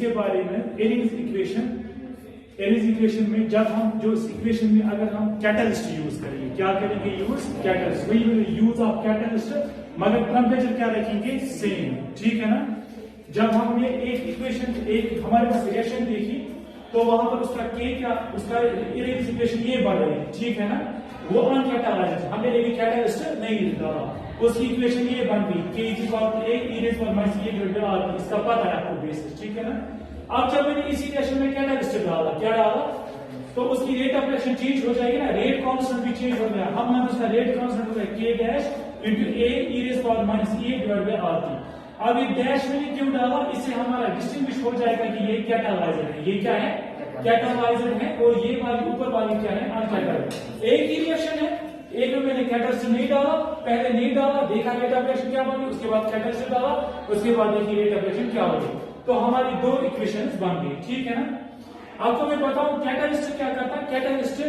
इसके बारे में एरीज इक्वेशन में जब हम जो इस इक्वेशन में अगर हम कैटलिस्ट यूज करेंगे, क्या करेंगे यूज कैटलिस्ट, वही यूज ऑफ कैटलिस्ट, मगर टेम्परेचर क्या रखेंगे सेम, ठीक है ना। जब हमने एक इक्वेशन एक हमारे पास रिएक्शन देखी तो वहां पर उसका के क्या उसका एरीज इक्वेशन ये बन रही है, ठीक है ना, वो अनकैटालाइज्ड, हमने लेकिन कैटलिस्ट नहीं डाला, उसकी इक्वेशन ये बन गई K is equal to a e raise power minus a divided by R, इसका पता है आपको बेसिस, ठीक है ना। अब जब मैंने इसी रिएक्शन में कैटलिस्ट डाला, क्या डाला, तो उसकी रेट ऑफ रिएक्शन चेंज हो जाएगी ना, रेट कांस्टेंट भी चेंज हो गया, हम मानते उसका रेट कांस्टेंट हो गया K dash into a e raise power minus a divided by R. अब ये डैश मैंने क्यों डाला, इससे हमारा डिस्टिंग्विश हो जाएगा कि ये कैटालाइजर है, ये क्या है कैटालाइजर है, और ये वाली ऊपर वाली क्या है अनकैटालाइज्ड। एक ही रिएक्शन है, एक में मैंने कैटलिस्ट नहीं डाला, पहले नहीं डाला, देखा रेट ऑफ रिएक्शन क्या बनी, उसके बाद कैटलिस्ट डाला, उसके बाद देखिए रेट ऑफ रिएक्शन क्या बनी, तो हमारी दो इक्वेशंस बन गई, ठीक है ना। आपको मैं बताऊं कैटलिस्ट क्या करता है, कैटलिस्ट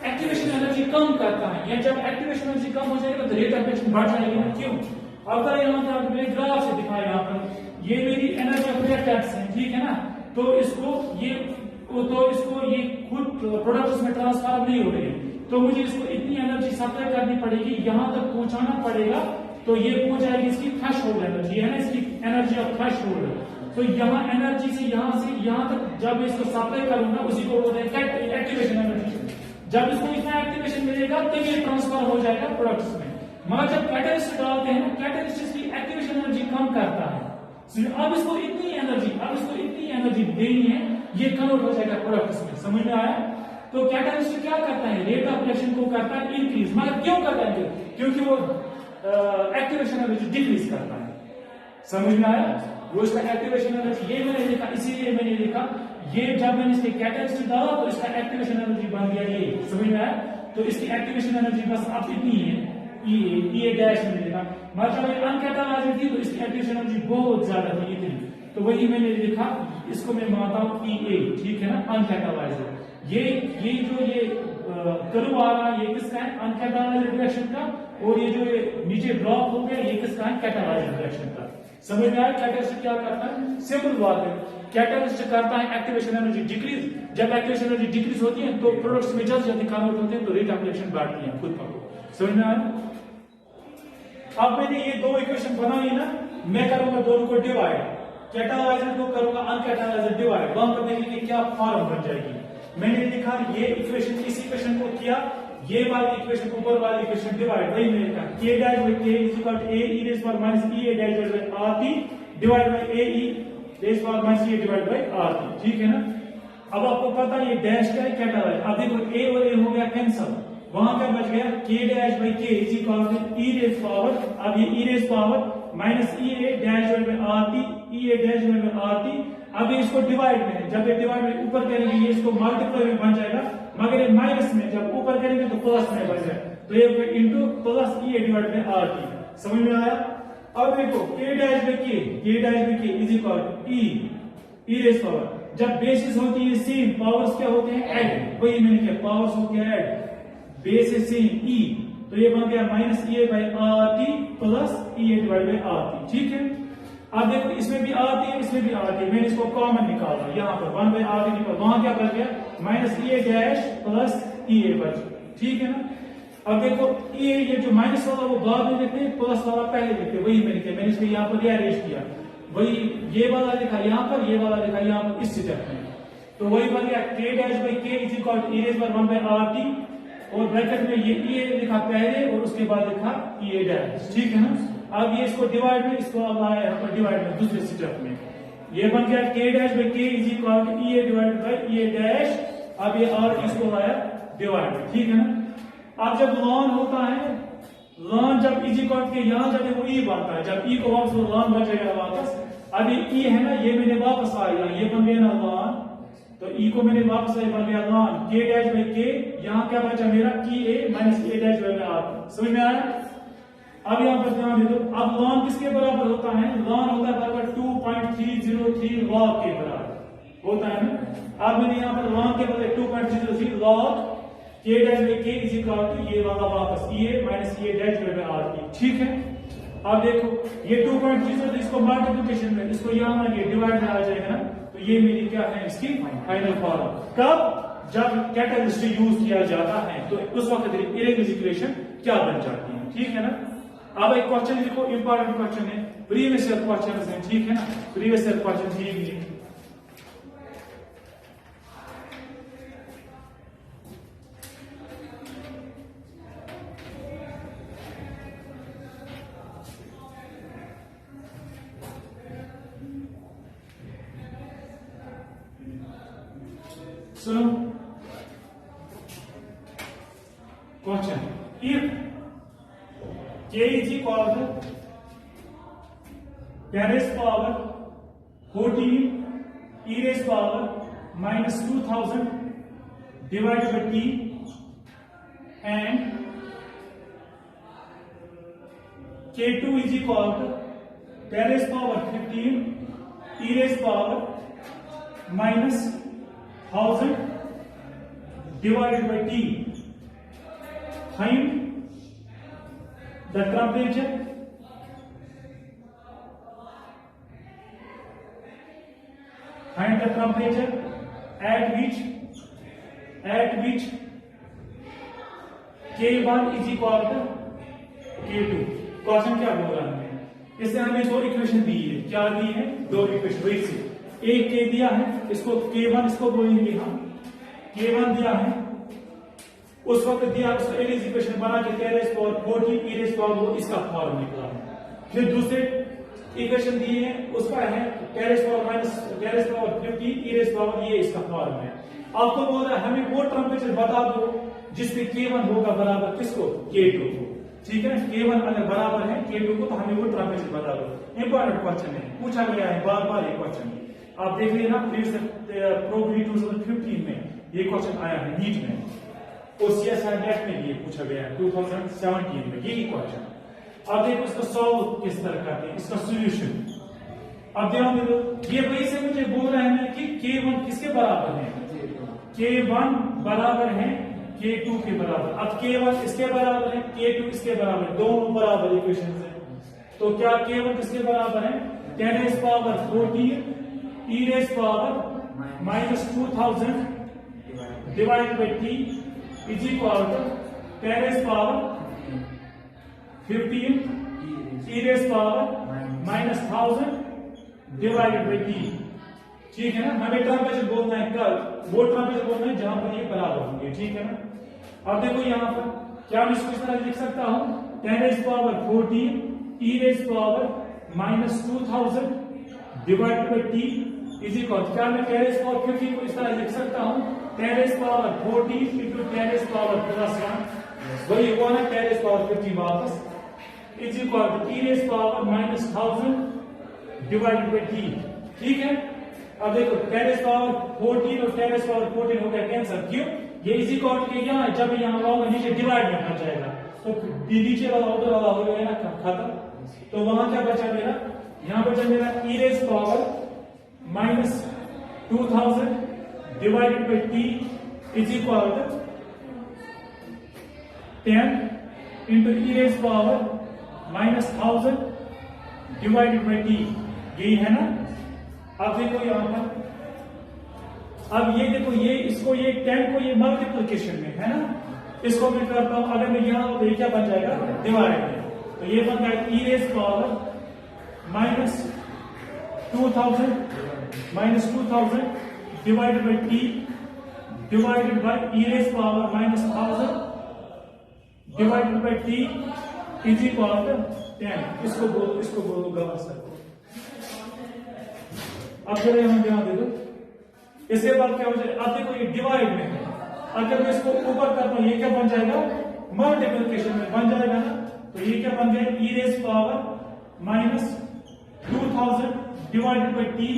एक्टिवेशन एनर्जी कम करता है, या जब एक्टिवेशन एनर्जी कम हो जाएगा तो रेट ऑफ रिएक्शन बढ़ जाएगी ना, क्यों। अब यहाँ पे मैंने ग्राफ से दिखाया, यहाँ पर ये मेरी एनर्जी ऑफ रिएक्टेंट्स है, ठीक है ना, तो इसको ये खुद प्रोडक्ट्स में ट्रांसफॉर्म नहीं हो रही, तो मुझे इसको इतनी एनर्जी सप्लाई करनी पड़ेगी, यहां तक पहुंचाना पड़ेगा, तो ये पहुंच जाएगी इसकी थ्रेशोल्ड एनर्जी है ना, इसकी एनर्जी ऑफ थ्रेशोल्ड। तो यहाँ एनर्जी से यहां तक जब इसको सप्लाई करूंगा उसी को बोलते हैं एक्टिवेशन एनर्जी। जब इसको इतना एक्टिवेशन मिलेगा तब ये ट्रांसफर हो जाएगा प्रोडक्ट्स में, मगर जब कैटलिस्ट डालते हैं ना, कैटलिस्ट इसकी एक्टिवेशन एनर्जी कम करता है, अब इसको इतनी एनर्जी देनी है, ये कन्वर्ट हो जाएगा प्रोडक्ट्स में, समझ में आया। तो कैटलिस्ट क्या करता है, रेट ऑफ रिएक्शन को करता है इंक्रीज, मगर क्यों करता है, क्योंकि वो एक्टिवेशन एनर्जी डिक्रीज करता है, समझ में आया। वो इसका एक्टिवेशन एनर्जी ये मैंने लिखा, इसीलिए मैंने लिखा ये जब मैंने इसके कैटलिस्ट डाला तो इसका एक्टिवेशन एनर्जी बन गया ये, समझ में आया। तो इसकी एक्टिवेशन एनर्जी बस अब इतनी है, ई डैश मैंने लिखा, मतलब अनकैटालाइज्ड थी तो इसकी एक्टिवेशन एनर्जी बहुत ज्यादा थी इतनी, तो वही मैंने लिखा, इसको मैं मानता हूं ई, ठीक है ना, अनकैटालाइज्ड। ये कर्व आ रहा है ये किसका है, अनकैटालाइज्ड रिएक्शन का, और ये जो नीचे ड्रॉप हो गया ये किसका है, कैटालाइज्ड रिएक्शन का। समझ में आया कैटलिस्ट क्या करता है, सिंपल बात है, कैटलिस्ट करता है एक्टिवेशन एनर्जी डिक्रीज, जब एक्टिवेशन एनर्जी डिक्रीज होती है तो प्रोडक्ट्स में जल्दी जल्दी कन्वर्ट होते हैं, तो रेट ऑफ रिएक्शन बढ़ती है खुद ब खुद, समझ में आया। अब मैंने ये दो इक्वेशन बनाई ना, मैं करूंगा दोनों को डिवाइड, कैटालाइजर को करूंगा अनकैटालाइज्ड डिवाइड, वहां पर देखेंगे क्या फॉर्म बन जाएगी। मैंने लिखा ये इक्वेशन, इस इक्वेशन को किया, ये वाली इक्वेशन ऊपर वाली इक्वेशन डिवाइड, वही मैंने लिखा K dash by K is equal to a e raise power minus e a dash by r t divide by a e raise power minus e divide by r t, ठीक है ना। अब आपको पता है ये डैश क्या है, कैटालाइजर। अब देखो a और a हो गया कैंसिल, वहां क्या बच गया K dash by K is equal to e raise power, अब ये e raise power minus e a dash by r t e a dash by r t। अब इसको डिवाइड में, जब ये डिवाइड में ऊपर करेंगे ये इसको मल्टीप्लाई में बन जाएगा, मगर ये माइनस में जब ऊपर करेंगे तो प्लस में बन जाएगा, तो ये into plus e a divide by r t, समझ में आया। अब देखो K dash by K is equal to e raise power, जब बेसिस होती है सेम, पावर्स क्या होते हैं ऐड, वही मैंने किया, पावर्स होती है ऐड, बेस है सेम e, तो ये बन गया minus e a by r t plus e a divide by r t, ठीक है। अब देखो इसमें भी आती है, इसमें भी आती है, मैंने इसको कॉमन निकाला, यहाँ पर 1 बाय r t निकाल, वहां क्या बच गया minus e a dash plus e a बच, ठीक है ना। अब देखो e a ये जो माइनस वाला वो बाद में लिखते हैं, प्लस वाला पहले लिखते हैं, वही मैंने किया, मैंने इसको यहाँ पर रीअरेंज किया, वही ये वाला लिखा यहाँ पर, ये वाला लिखा यहाँ पर इस स्टेप में, तो वही बन गया K dash by K is equal to e raise power 1 by r t, और ब्रैकेट में ये e a लिखा पहले और उसके बाद लिखा e a डैश, ठीक है ना। अब ये इसको डिवाइड में, इसको अब आया यहाँ पर डिवाइड में दूसरे स्टेप में, ये बन गया K dash by K is equal to e a divide by e a dash, अब ये r इसको आया डिवाइड में, ठीक है ना। अब जब लॉन होता है, लॉन जब इज इक्वल के यहाँ जब वो e बनता है, जब e को वापस लॉन बन जाएगा वापस, अब ये e है ना, ये मैंने वापस आया, ये बन गया ना लॉन, तो e को मैंने वापस आया, बन गया लॉन के डैश बाय के, यहाँ क्या बचा मेरा e a minus e dash by r, समझ में आया। अब यहाँ पर ध्यान दे दो, अब लॉन किसके बराबर होता है, लॉन होता है बराबर 2.303 लॉग के बराबर होता है ना। अब मैंने यहाँ पर लॉन के बदले 2.303 लॉग के dash by K is equal to ये वाला वापस e a minus e a dash by r t, ठीक है। अब देखो ये 2.303 इसको मल्टीप्लिकेशन में, इसको यहाँ ये डिवाइड में आ जाएगा ना, तो ये मेरी क्या है इसकी फाइनल फॉर्म। कब? जब कैटलिस्ट यूज किया जाता है तो उस वक्त इरेगुलर इक्वेशन क्या बन जाती है, ठीक है ना। अब एक क्वेश्चन लिखो, इंपॉर्टेंट क्वेश्चन है, प्रीवियस ईयर क्वेश्चन है, ठीक है ना, प्रीवियस ईयर क्वेश्चन लिखिए। So, question: if k is equal to 10 raised power 14 e raised power minus 2000 divided by t and k2 is equal to 10 raised power 15 e raised power minus 1000 divided by t. Find the temperature at which K1 is equal to K2. Question क्या बोल रहा है? इससे हमें दो equation दी है। क्या दी है? दो इक्वेशन। वही से एक के दिया है, इसको K1 इसको बोलेंगे हम, K1 दिया है, उस वक्त दिया उसका एरिज इक्वेशन बना के 10 raised power 14 e raised power वो इसका फॉर्म निकला है। फिर दूसरे इक्वेशन दिए हैं, उसका है 10 raised power minus 10 raised power 15 e raised power, ये इसका फॉर्म है। आपको बोल रहा है हमें वो टेम्परेचर बता दो जिसमें K1 होगा बराबर किसको? K2 को, ठीक है। K1 अगर बराबर है K2 को तो हमें वो टेम्परेचर बता दो। इंपॉर्टेंट क्वेश्चन है, पूछा गया है बार बार ये क्वेश्चन। आप देख लेना प्रोग्री 2015 में ये क्वेश्चन आया है नीट में, और CSIR नेट में भी ये पूछा गया है 2017 में यही क्वेश्चन। अब देखो इसको सॉल्व किस तरह करते हैं, इसका सॉल्यूशन। अब ध्यान दो, ये वही से मुझे बोल रहे हैं कि K1 किसके बराबर है? K1 बराबर है K2 के बराबर। अब K1 इसके बराबर है, K2 इसके बराबर, दोनों बराबर इक्वेशन है। तो क्या K1 किसके बराबर है? 10 raised power 14 e raised power minus 2000 divided by t is equal to 10 raised power 15 e raised power minus 1000 divided by t, ठीक है ना। हमें टेम्परेचर बोलना है, कब? वो टेम्परेचर बोलना है जहां पर ये बराबर होंगे, ठीक है ना। अब देखो यहां पर क्या मैं इसको इस तरह लिख सकता हूं, 10 raised power 14 e raised power minus 2000 divided by t is equal, क्या मैं 10 raised power 15 को इस तरह लिख सकता हूं, 10 raised power 14 into 10 raised power plus 1, वही हुआ ना 10 raised power 15 वापस, is equal to e raised power minus 1000 divided by t, ठीक है। अब देखो 10 raised power 14 और 10 raised power 14 हो गया कैंसर, क्यों? ये इज इक्वल टू यहाँ, जब यहाँ लाऊंगा नीचे डिवाइड में बच जाएगा, तो नीचे वाला उधर वाला हो गया ना खत्म। तो वहां क्या बचा मेरा? यहाँ बचा मेरा e raised power minus 2000 divided by t is equal to 10 into e raised power minus 1000 divided by t, यही है ना। अब देखो यहां पर, अब ये देखो ये इसको ये 10 को ये मल्टीप्लिकेशन में है ना, इसको मैं करता हूं, अगर मैं यहां तो ये क्या बन जाएगा? डिवाइड में, तो ये बन जाएगा e raised power minus 2000 divided by t divided by e raised power minus 1000 divided by t is equal to 10। इसको बोलो गवर सर को। अब जरा यहां ध्यान दे दो, इसके बाद क्या हो जाएगा? अब देखो ये डिवाइड में है, अगर मैं इसको ऊपर करता हूं ये क्या बन जाएगा? मल्टीप्लिकेशन में बन जाएगा ना। तो ये क्या बन गया? e raised power minus 2000 divided by t,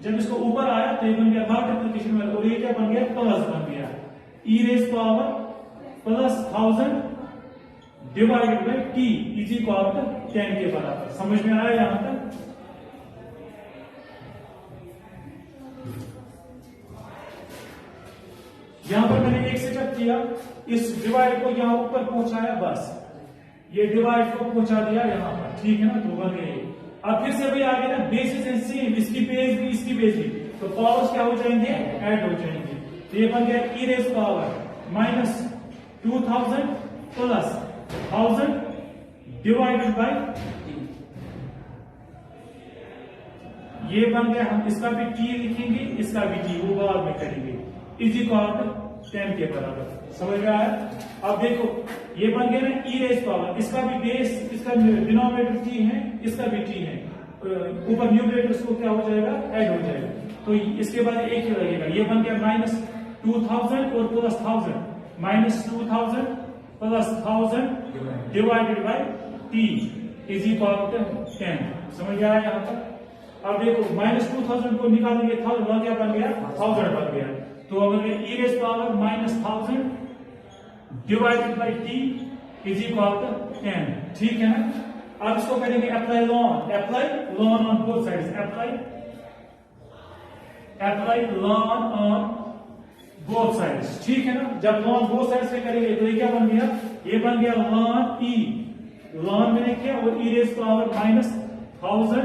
जब इसको ऊपर आया तो ये बन गया मल्टीप्लिकेशन में, और ये क्या बन गया? प्लस बन गया, e raised power plus 1000 divided by t is equal to 10 के बराबर। समझ में आया यहां तक? यहां पर मैंने एक सेटअप किया, इस डिवाइड को यहां ऊपर पहुंचाया, बस ये डिवाइड को पहुंचा दिया यहां पर, ठीक है ना। तो बन गए। अब फिर से भाई आगे ना बेसिस एंड सेम, इसकी बेस भी इसकी बेस भी, तो पावर्स क्या हो जाएंगे, ऐड हो जाएंगे। तो ये बन गया e raise power minus 2000 plus 1000 divided by, ये बन गया, हम इसका भी टी लिखेंगे, इसका भी टी, वो बाद में करेंगे, इज इक्वल टू 10 के बराबर। समझ में आया? अब देखो ये बन गया ना ई रेज पावर, इसका भी बेस, इसका डिनोमिनेटर टी है, इसका भी टी है, ऊपर न्यूमरेटर को क्या हो जाएगा, ऐड हो जाएगा। तो इसके बाद एक ही लगेगा, ये बन गया माइनस 2000 और plus 1000, minus 2000 plus 1000 divided by T is equal to 10। समझ में आया यहाँ पर? अब देखो माइनस 2000 को निकालेंगे, वहां क्या बन गया, 1000 बन गया। तो अगर e raise power minus 1000 divided by T is equal to 10, ठीक है ना। अब इसको करेंगे apply ln on both sides, apply ln on both sides, ठीक है ना। जब लॉन बोथ साइड्स से करेंगे तो ये क्या बन गया, ये बन गया लॉन ई, लॉन मैंने किया, और e raise power minus 1000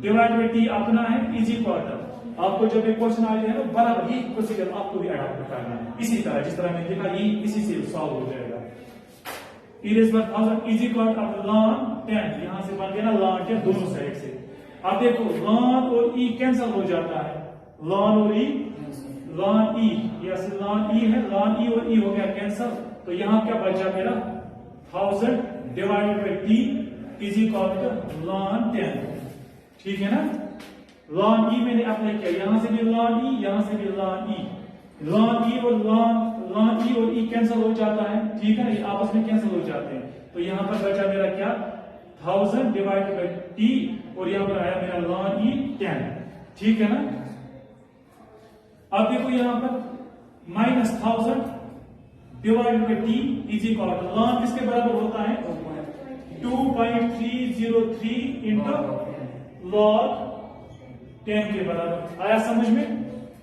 divide by t अपना है, इज इक्वल टू, आपको जब एक क्वेश्चन आ जाए ना बराबर ये प्रोसीजर आपको भी अडॉप्ट करना है, इसी तरह जिस तरह मैंने देखा, ये इसी से सॉल्व हो जाएगा। E raise by 1000 is equal to ln 10, यहां से बन गया ना ln 10 दोनों साइड से। अब देखो ln और e कैंसिल हो जाता है, ln और e, ln e, ये असल ln e है, ln e और e हो गया कैंसिल, तो यहां क्या बचा मेरा 1000 divided by t is equal to ln 10, ठीक है ना। ln e मैंने अप्लाई किया, यहां से भी ln e, यहां से भी ln e, ln e और ln e और e कैंसिल हो जाता है, ठीक है, ये आपस में कैंसिल हो जाते हैं। तो यहां पर बचा मेरा क्या 1000 डिवाइडेड बाय t, और यहां पर आया मेरा ln e 10, ठीक है ना। अब देखो यहां पर minus 1000 divided by t is equal to, ln किसके बराबर होता है, 2.303 इंटू log 10 के बराबर। आया समझ में?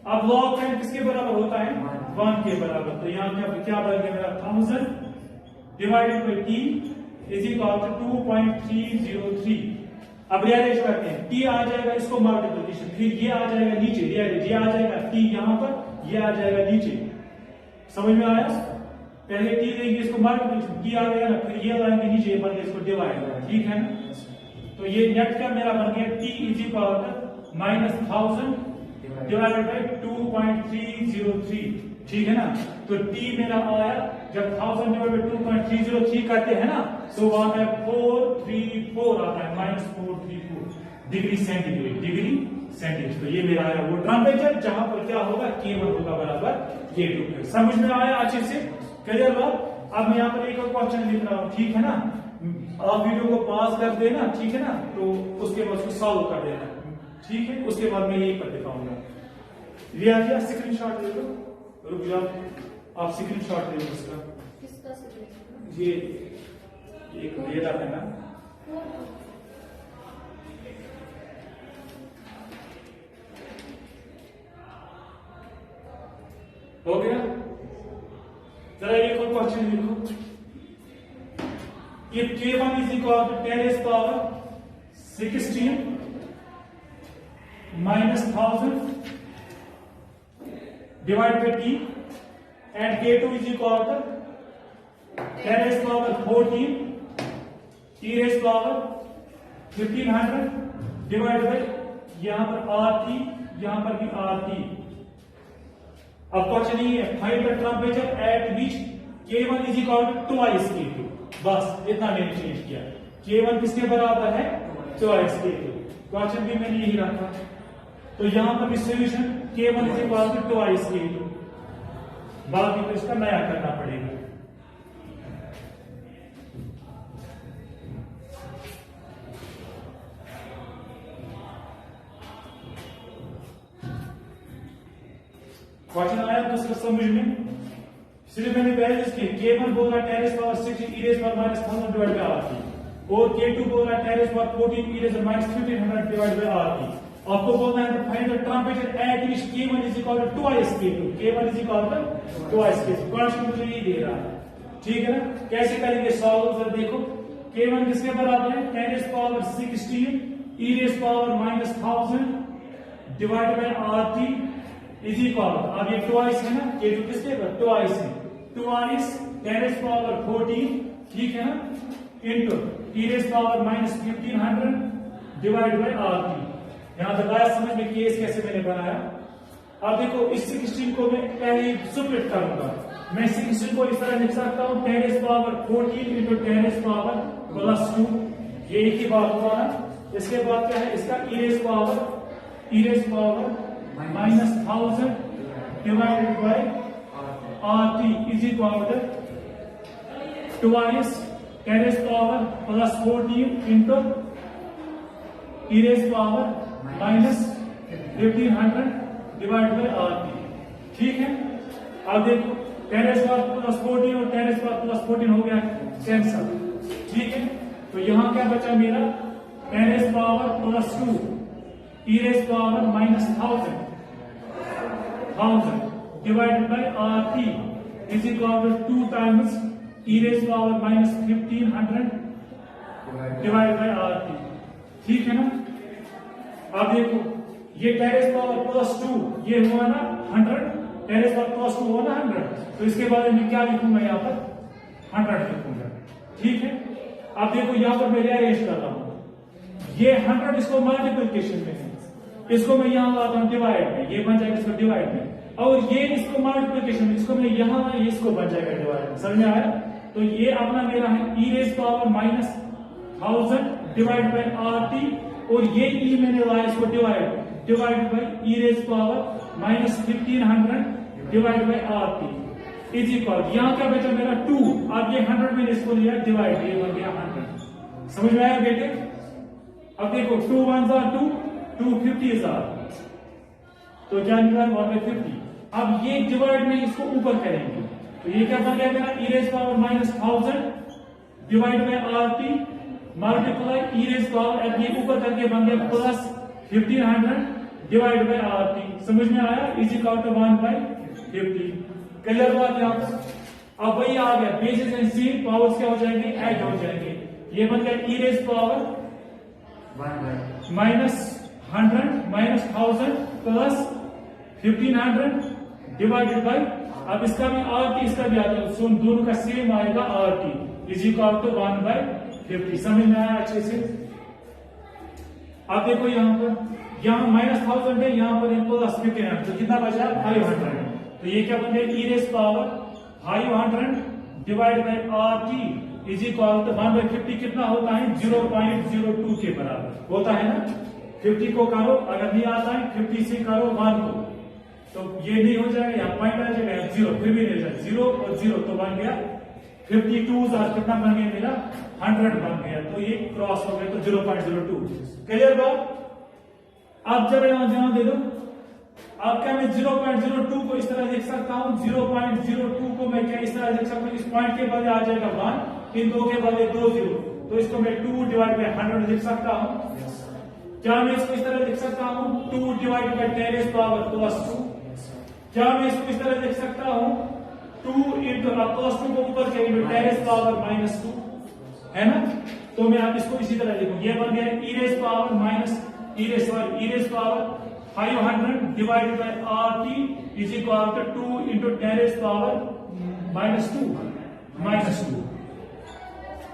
अब log 10 किसके बराबर होता है, 1 के बराबर। तो यहां क्या बन गया मेरा 1000 divided by t is equal to 2.303। अब रिअरेंज करते हैं, t आ जाएगा, इसको मल्टीप्लिकेशन, फिर ये आ जाएगा नीचे, ये आ जाएगा t यहां पर, ये आ जाएगा नीचे। समझ में आया? पहले t देंगे, इसको मल्टीप्लिकेशन, t आ गया ना, फिर ये लाएंगे नीचे, ये बन गया इसको डिवाइड, ठीक है ना। तो ये नेट का मेरा बन गया t is equal to minus 1000 divided by 2.303, ठीक है ना। तो t मेरा आया, जब 1000 डिवाइडेड बाय 2.303 करते हैं ना, तो वहां पे 434 आता है, माइनस 434 डिग्री सेंटीग्रेड। तो ये मेरा आया वो टेम्परेचर जहां पर क्या होगा, K1 होगा बराबर K2। समझ में आया अच्छे से, क्लियर बात। अब मैं यहाँ पर एक और क्वेश्चन लिख रहा हूँ, ठीक है ना। आप वीडियो को पॉज कर देना, ठीक है ना, तो उसके बाद उसको सॉल्व कर देना, ठीक है। उसके बाद मैं यही पर दिखाऊंगा। लिया स्क्रीन शॉट ले लो, रुक जाओ, आप स्क्रीन शॉट ले लो उसका, ये एक दे रहा है ना, हो गया। जरा एक और क्वेश्चन लिखो, ये K1 is equal to 10 raise power 16 minus 1000 divide by t, and K2 is equal to 10 raise power 14 t raise power 1500 divide by, यहां पर RT, यहां पर भी RT। अब क्वेश्चन ये है, find the temperature at which K1 is equal to twice K2। बस इतना मैंने चेंज किया, K1 किसके बराबर है, ट्वाइस K2। क्वेश्चन भी मैंने यही रखा, तो यहां पर भी solution K1 is equal to twice K2, बाकी तो इसका नया करना पड़ेगा। क्वेश्चन आया दूसरा समझ में, सिर्फ मैंने वैल्यूज की, K1 बोल रहा है 10 raise power 16 e raise power minus 1000 divide by RT, और K2 बोल रहा है 10 raise power 14 e raise power minus 1500 divide by RT। आपको बोलना है find the temperature at which K1 is equal to twice K2, K1 is equal to twice K2। Question मुझे ये दे रहा है, ठीक है ना। कैसे करेंगे सॉल्व, जरा देखो, K1 किसके बराबर है, 10 raise power 16 e raise power minus 1000 divide by R T is equal, अब ये ट्वाइस है ना, ये किसके ट्वाइस है, ट्वाइस 10⁻14, ठीक है ना, into e⁻−1500 divide by R T. यहां तक आया समझ में केस कैसे मैंने बनाया। अब देखो इस 16 को मैं पहले सुप्रिट करूंगा, मैं 16 को इस तरह लिख सकता हूं 10⁻14 इंटू 10⁻+2, ये एक ही बात हुआ ना। इसके बाद क्या है, इसका e⁻−1000 divided by R T is equal to twice 10⁻+14 into e⁻−1500 divide by R T, ठीक है। अब देखो 10⁻+14 और 10⁻+14 हो गया कैंसल, ठीक है। तो यहां क्या बचा मेरा 10⁻+2 e⁻−1000 divided by R T is equal to 2 times e⁻−1500 divide by R T, ठीक है ना। अब देखो ये 10⁻+2 ये हुआ ना 100, 10⁻+2 हुआ ना 100, तो इसके बाद मैं क्या लिखूंगा, यहाँ पर 100 लिखूंगा, ठीक है। अब देखो यहाँ पर मैं रीअरेंज कर रहा हूं, ये 100 इसको मल्टीप्लिकेशन में है, इसको मैं यहाँ लाता हूं डिवाइड में, ये बन जाएगा इसको डिवाइड में, और ये इसको मल्टीप्लिकेशन में, इसको मैं यहाँ ये इसको बन जाएगा डिवाइड में, समझ में आया। तो ये अपना मेरा है e⁻−1000 divide by R T, और ये ई मैंने लाया इसको divide by e⁻−1500 divide by R T is equal, यहां क्या बचा मेरा 2, अब ये 100 मैंने इसको लिया डिवाइड, ये बन गया 100, समझ में आया बेटे। अब देखो 2 1 2 250 तो क्या निकला 1/50। अब ये डिवाइड में इसको ऊपर करेंगे, तो ये क्या बन गया मेरा e⁻−1000 divide by R T multiply अब ये ऊपर करके बन गया +1500 डिवाइड बाय आर टी, समझ में आया, इज इक्वल टू 1/50। क्लियर बात यहां पर। अब वही आ गया बेसिस एंड सी पावर्स क्या हो जाएंगे, ऐड हो जाएंगे, ये बन गया e⁻−100 +1500 डिवाइडेड बाय, अब इसका भी आर टी इसका भी आता है, सो दोनों का सेम आएगा R T is equal to 1/50, समझ में आया अच्छे से। अब देखो यहाँ पर, यहाँ -1000 है, यहाँ पर +1500, तो कितना बचा 500, तो ये क्या बन गया e⁻500 divide by R T is equal to 1/50, कितना होता है 0.02 के बराबर होता है ना। 50 को करो, अगर नहीं आता है 50 से करो 1 को, तो ये नहीं हो जाएगा, यहाँ पॉइंट आ जाएगा 0, फिर भी नहीं जाएगा 0 और 0, तो बन गया 52 कितना बन गया मेरा 100 बन गया, तो ये क्रॉस हो गया, तो 0.02। क्लियर बात। अब जब यहां दे दो, अब क्या मैं 0.02 को इस तरह लिख सकता हूं, 0.02 को मैं क्या इस तरह लिख सकता हूं, इस पॉइंट के बदले आ जाएगा 1, इन 2 के बदले 2 0, तो इसको मैं 2 डिवाइड बाय 100 लिख सकता हूं। क्या मैं इसको इस तरह लिख सकता हूं 2 डिवाइड बाय 10⁻+2, क्या मैं इसको इस तरह लिख सकता हूं 2 इंटू +2 को ऊपर के इंटू 10⁻−2, है ना। तो मैं आप इसको इसी तरह लिखूं, ये बन गया e⁻500 divided by R T is equal to 2 into 10⁻−2।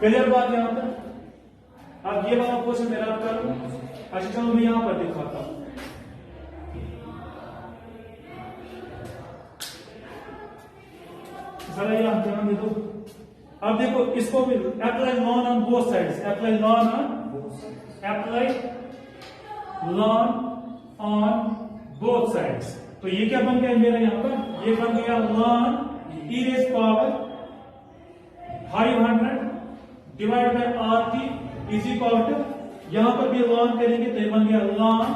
Clear बात यहां पर। अब ये वाला क्वेश्चन मेरा आप करूं, अच्छा चलो मैं यहां पर दिखाता हूं। जरा ये ध्यान दे दो। अब देखो इसको भी apply ln on both sides, apply ln on both sides. तो ये क्या बन गया मेरा यहां पर, ये बन गया ln e⁻500 divide by R T is equal to, यहां पर भी लॉन करेंगे तो ये बन गया लॉन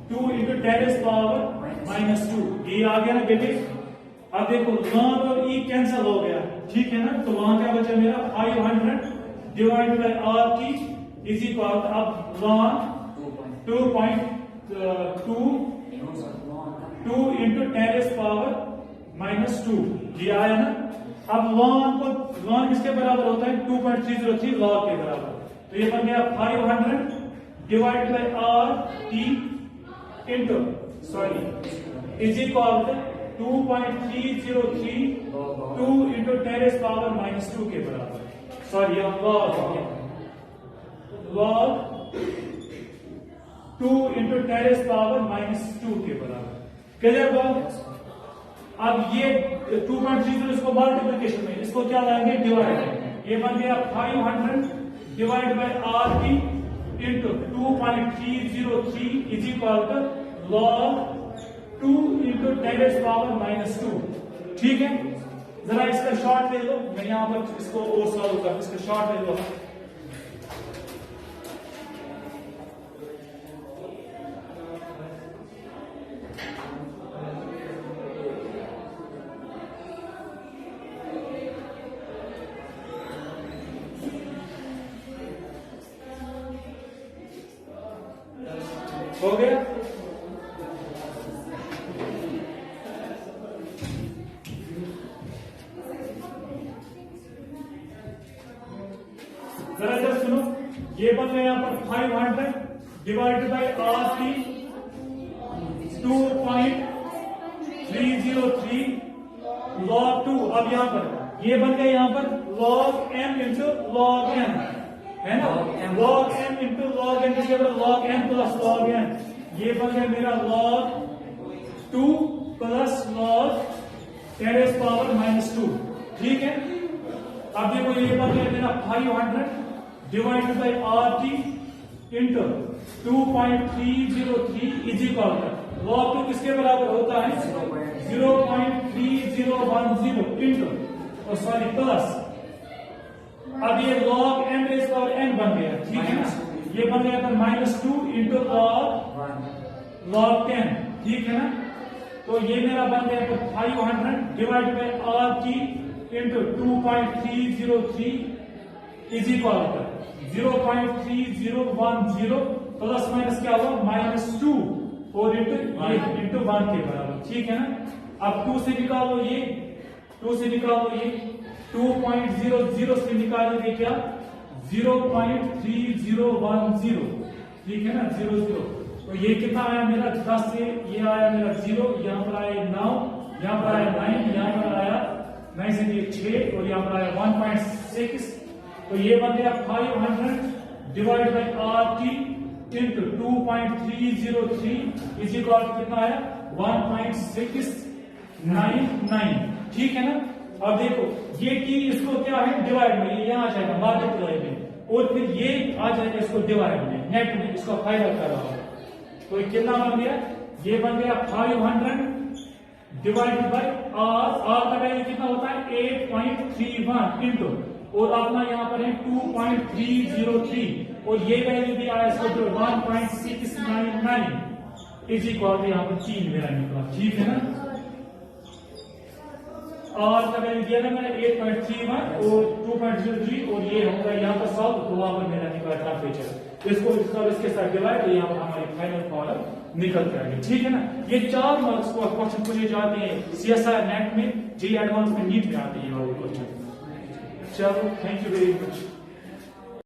2 इंटू 10⁻−2, ये आ गया ना बेटे। अब देखो लॉन और ई कैंसिल हो गया, ठीक है ना, तो वहां क्या बचा मेरा 500 divide by R T is equal to, अब लॉन 2 इंटू 10⁻−2, ये आया ना। अब लॉन किसके बराबर होता है 2.303 लॉग के बराबर, तो ये बन गया 500 divide by R T into is equal to 2.303 2 into 10 raised power minus 2 के बराबर। Sorry log 2 into 10 raised power minus 2 के बराबर। क्लियर बात? अब ये 2.30 इसको मल्टीप्लिकेशन में, इसको क्या लाएंगे? डिवाइड। ये बन गया 500 divide by RT into 2.303 is equal to log 2 into 10 raised power minus 2। ठीक है, जरा इसका शॉर्ट ले लो, मैं यहां पर इसको और सॉल्व कर, इसका शॉर्ट ले लो। हो गया? जरा जरा सुनो, ये बन गया यहां पर 500 डिवाइडेड बाय RT 2.303 log 2। अब यहां पर ये बन गया यहां पर log m into log n, है ना? log m into log n की जगह log m plus log n, ये बन गया मेरा log 2 plus log 10 raised power minus 2। ठीक है, अब देखो ये बन गया मेरा 500 divided by RT into 2.303 is equal to log 2 किसके बराबर होता है? 0.3010 इंटू प्लस, अब ये log m rays power n बन गया। ठीक है ना, ये बन गया था -2 इंटू log 10। ठीक है ना, तो ये मेरा बन गया था 500 divide by RT into 2.303 is equal to 0.3010 plus minus क्या हुआ? -2 और इंटू 1 के बराबर। ठीक है ना, अब 2 से निकालो ये, 2 से निकालो ये, 2.00 से निकालोगे क्या? 0.3010। ठीक है ना, 00। तो ये कितना आया मेरा? 10 से ये आया मेरा 0, यहाँ पर आया 9, यहाँ पर आया 9, यहाँ पर आया 9 से 6 और यहाँ पर आया 1.6। तो ये बन गया 500 divide by RT into 2.303 is equal to कितना आया? 1.699। ठीक है ना, अब देखो ये t इसको क्या है? डिवाइड में, ये यहाँ आ जाएगा मल्टीप्लाई में, और फिर ये आ जाएगा इसको डिवाइड में, नेट में इसको फाइनल कर रहा हूं। तो ये कितना बन गया? ये बन गया 500 डिवाइडेड बाय R का वैल्यू कितना होता है? 8.31 इंटू, और अपना यहाँ पर है 2.303, और ये वैल्यू भी आया इसको जो 1.699 इज इक्वल टू यहाँ पर 3 मेरा निकला। ठीक है ना, R का वैल्यू दिया था मैंने 8.31 और 2.03, और ये होगा यहाँ पर सॉल्व, तो वहां पर मेरा निकला टेम्परेचर। इसको इसके साथ डिवाइड, तो यहाँ पर हमारी फाइनल फॉर्मूला निकल के आएगी। ठीक है ना, ये 4 मार्क्स को क्वेश्चन पूछे जाते हैं CSIR नेट में, JEE एडवांस में, नीट में आते हैं ये वाले क्वेश्चन। चलो, थैंक यू वेरी मच।